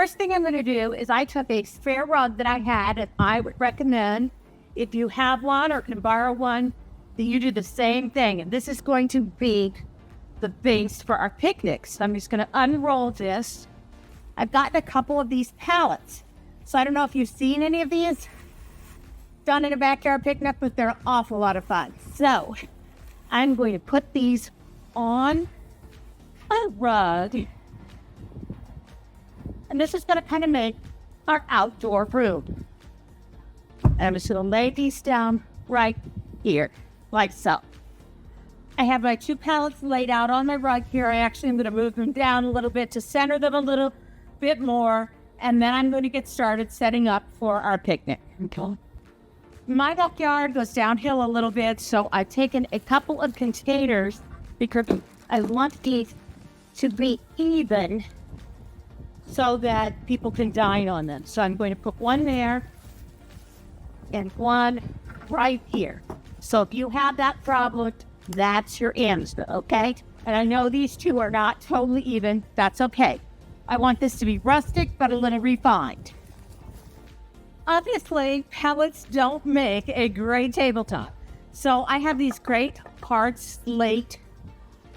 first thing I'm going to do is I took a spare rug that I had, and I would recommend, if you have one or can borrow one, that you do the same thing. And this is going to be the base for our picnic. So I'm just going to unroll this. I've gotten a couple of these pallets. So I don't know if you've seen any of these done in a backyard picnic, but they're an awful lot of fun. So I'm going to put these on a rug. And this is going to kind of make our outdoor room. And I'm just going to lay these down right here, like so. I have my 2 pallets laid out on my rug here. I actually am going to move them down a little bit to center them a little bit more. And then I'm going to get started setting up for our picnic. Okay. My backyard goes downhill a little bit, so I've taken a couple of containers because I want these to be even so that people can dine on them. So I'm going to put one there and one right here. So if you have that problem, that's your answer, okay? And I know these 2 are not totally even. That's okay. I want this to be rustic, but a little refined. Obviously, pallets don't make a great tabletop. So I have these great hard slate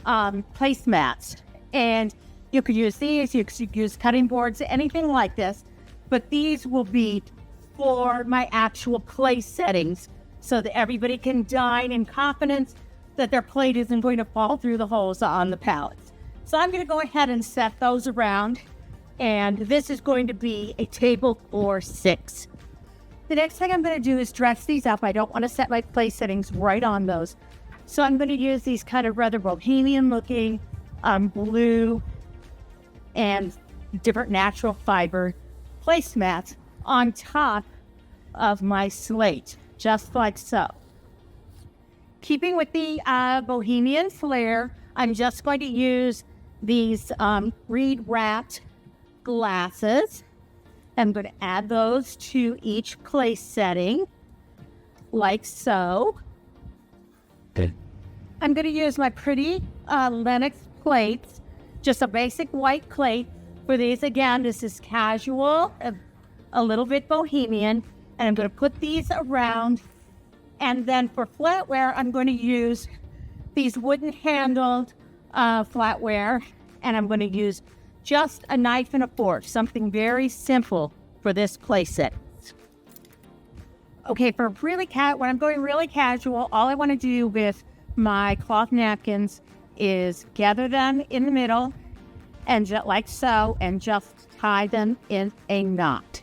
placemats. And you could use these, you could use cutting boards, anything like this. But these will be for my actual place settings so that everybody can dine in confidence that their plate isn't going to fall through the holes on the pallets. So I'm going to go ahead and set those around. And this is going to be a table for 6. The next thing I'm going to do is dress these up. I don't want to set my place settings right on those. So I'm going to use these kind of rather bohemian looking blue and different natural fiber placemats on top of my slate, just like so. Keeping with the bohemian flair, I'm just going to use these reed wrapped glasses. I'm going to add those to each place setting, like so. Okay. I'm going to use my pretty Lennox plates, just a basic white plate. For these, again, this is casual, a little bit bohemian, and I'm going to put these around. And then for flatware, I'm going to use these wooden handled flatware, and I'm going to use just a knife and a fork, something very simple for this place set. Okay, for when I'm going really casual, all I want to do with my cloth napkins is gather them in the middle and just like so, and just tie them in a knot.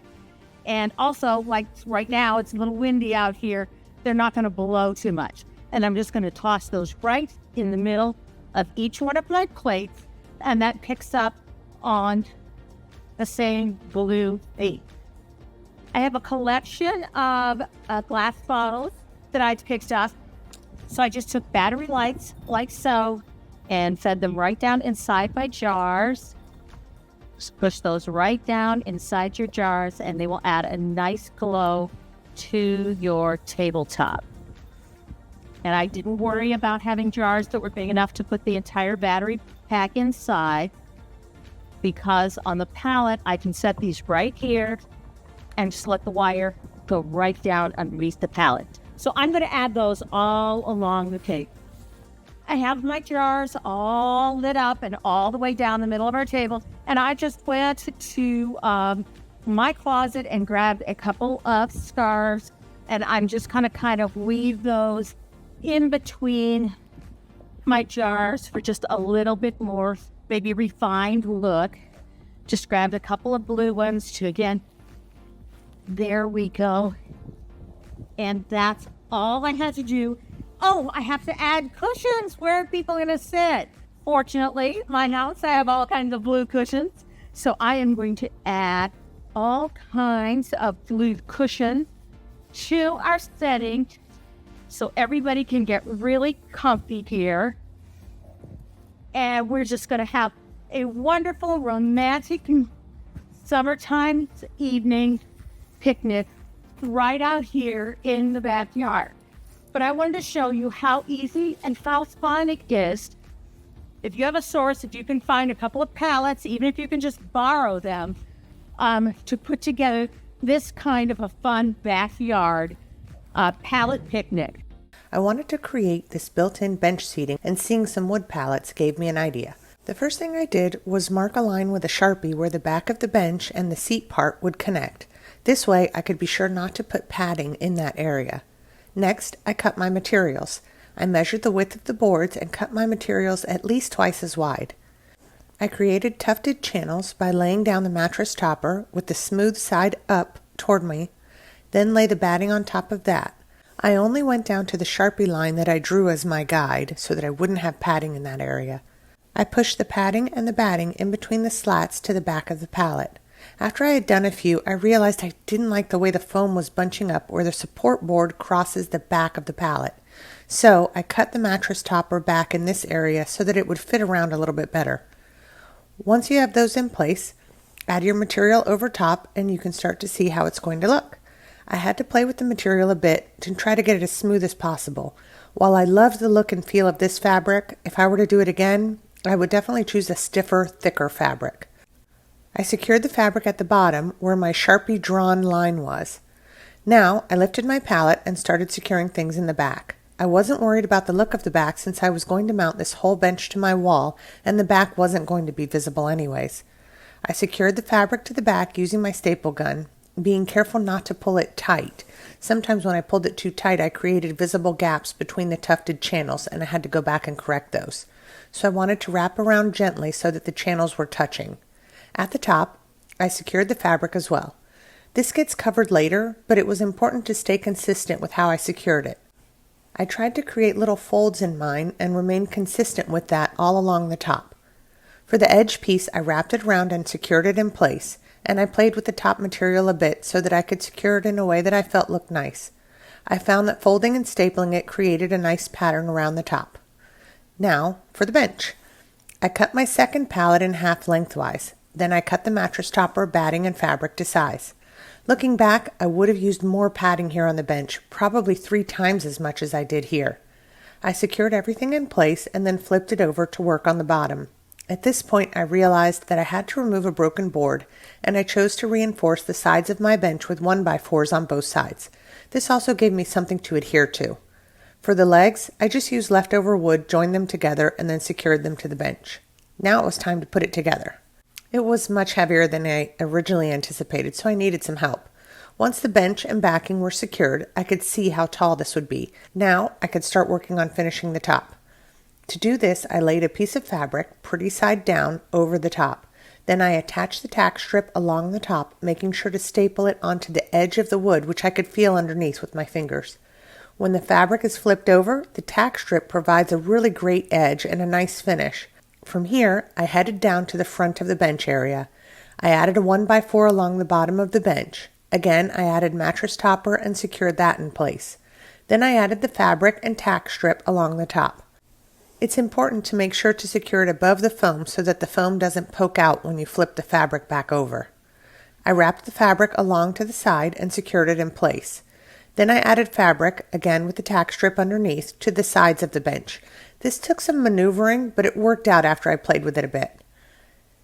And also, like right now, it's a little windy out here. They're not going to blow too much. And I'm just going to toss those right in the middle of each one of my plates, and that picks up on the same blue theme. I have a collection of glass bottles that I picked up. So I just took battery lights like so and fed them right down inside my jars. Just push those right down inside your jars, and they will add a nice glow to your tabletop. And I didn't worry about having jars that were big enough to put the entire battery pack inside, because on the pallet, I can set these right here and just let the wire go right down underneath the pallet. So I'm going to add those all along the tape. I have my jars all lit up and all the way down the middle of our table. And I just went to my closet and grabbed a couple of scarves. And I'm just kind of weave those in between my jars for just a little bit more, maybe refined look. Just grabbed a couple of blue ones to, again, there we go. And that's all I had to do. Oh, I have to add cushions. Where are people going to sit? Fortunately, my house, I have all kinds of blue cushions. So I am going to add all kinds of blue cushion to our setting so everybody can get really comfy here. And we're just going to have a wonderful, romantic summertime evening picnic right out here in the backyard. But I wanted to show you how easy and how fun it is. If you have a source, if you can find a couple of pallets, even if you can just borrow them, to put together this kind of a fun backyard pallet picnic. I wanted to create this built-in bench seating, and seeing some wood pallets gave me an idea. The first thing I did was mark a line with a Sharpie where the back of the bench and the seat part would connect. This way I could be sure not to put padding in that area. Next, I cut my materials. I measured the width of the boards and cut my materials at least twice as wide. I created tufted channels by laying down the mattress topper with the smooth side up toward me, then lay the batting on top of that. I only went down to the Sharpie line that I drew as my guide so that I wouldn't have padding in that area. I pushed the padding and the batting in between the slats to the back of the pallet. After I had done a few, I realized I didn't like the way the foam was bunching up where the support board crosses the back of the pallet. So I cut the mattress topper back in this area so that it would fit around a little bit better. Once you have those in place, add your material over top and you can start to see how it's going to look. I had to play with the material a bit to try to get it as smooth as possible. While I loved the look and feel of this fabric, if I were to do it again, I would definitely choose a stiffer, thicker fabric. I secured the fabric at the bottom where my Sharpie drawn line was. Now I lifted my pallet and started securing things in the back. I wasn't worried about the look of the back since I was going to mount this whole bench to my wall and the back wasn't going to be visible anyways. I secured the fabric to the back using my staple gun, being careful not to pull it tight. Sometimes when I pulled it too tight, I created visible gaps between the tufted channels and I had to go back and correct those. So I wanted to wrap around gently so that the channels were touching. At the top, I secured the fabric as well. This gets covered later, but it was important to stay consistent with how I secured it. I tried to create little folds in mine and remained consistent with that all along the top. For the edge piece, I wrapped it around and secured it in place, and I played with the top material a bit so that I could secure it in a way that I felt looked nice. I found that folding and stapling it created a nice pattern around the top. Now, for the bench. I cut my second pallet in half lengthwise. Then I cut the mattress topper, batting, and fabric to size. Looking back, I would have used more padding here on the bench, probably 3 times as much as I did here. I secured everything in place and then flipped it over to work on the bottom. At this point, I realized that I had to remove a broken board, and I chose to reinforce the sides of my bench with 1x4s on both sides. This also gave me something to adhere to. For the legs, I just used leftover wood, joined them together, and then secured them to the bench. Now it was time to put it together. It was much heavier than I originally anticipated, so I needed some help. Once the bench and backing were secured, I could see how tall this would be. Now I could start working on finishing the top. To do this, I laid a piece of fabric, pretty side down, over the top. Then I attached the tack strip along the top, making sure to staple it onto the edge of the wood, which I could feel underneath with my fingers. When the fabric is flipped over, the tack strip provides a really great edge and a nice finish. From here, I headed down to the front of the bench area. I added a 1x4 along the bottom of the bench. Again, I added mattress topper and secured that in place. Then I added the fabric and tack strip along the top. It's important to make sure to secure it above the foam so that the foam doesn't poke out when you flip the fabric back over. I wrapped the fabric along to the side and secured it in place. Then I added fabric, again with the tack strip underneath, to the sides of the bench. This took some maneuvering, but it worked out after I played with it a bit.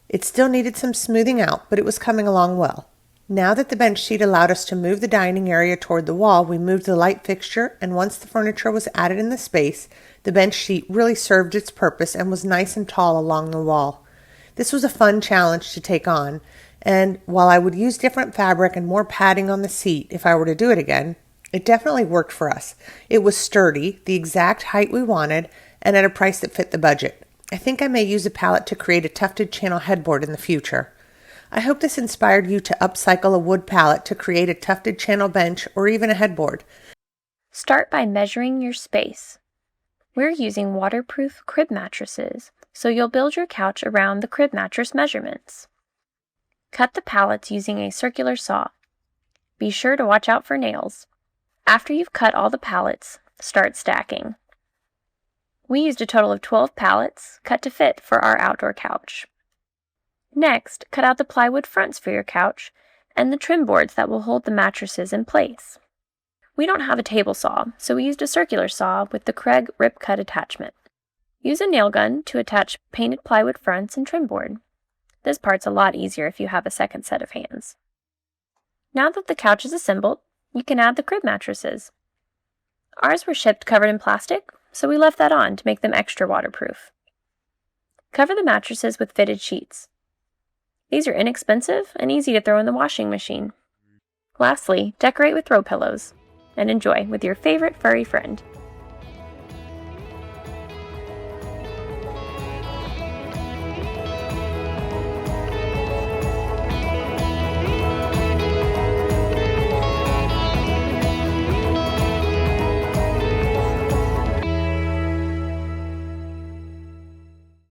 It still needed some smoothing out, but it was coming along well. Now that the bench seat allowed us to move the dining area toward the wall, we moved the light fixture, and once the furniture was added in the space, the bench seat really served its purpose and was nice and tall along the wall. This was a fun challenge to take on, and while I would use different fabric and more padding on the seat if I were to do it again, it definitely worked for us. It was sturdy, the exact height we wanted, and at a price that fit the budget. I think I may use a pallet to create a tufted channel headboard in the future. I hope this inspired you to upcycle a wood pallet to create a tufted channel bench or even a headboard. Start by measuring your space. We're using waterproof crib mattresses, so you'll build your couch around the crib mattress measurements. Cut the pallets using a circular saw. Be sure to watch out for nails. After you've cut all the pallets, start stacking. We used a total of 12 pallets, cut to fit for our outdoor couch. Next, cut out the plywood fronts for your couch and the trim boards that will hold the mattresses in place. We don't have a table saw, so we used a circular saw with the Craig rip cut attachment. Use a nail gun to attach painted plywood fronts and trim board. This part's a lot easier if you have a second set of hands. Now that the couch is assembled, you can add the crib mattresses. Ours were shipped covered in plastic, so we left that on to make them extra waterproof. Cover the mattresses with fitted sheets. These are inexpensive and easy to throw in the washing machine. Lastly, decorate with throw pillows and enjoy with your favorite furry friend.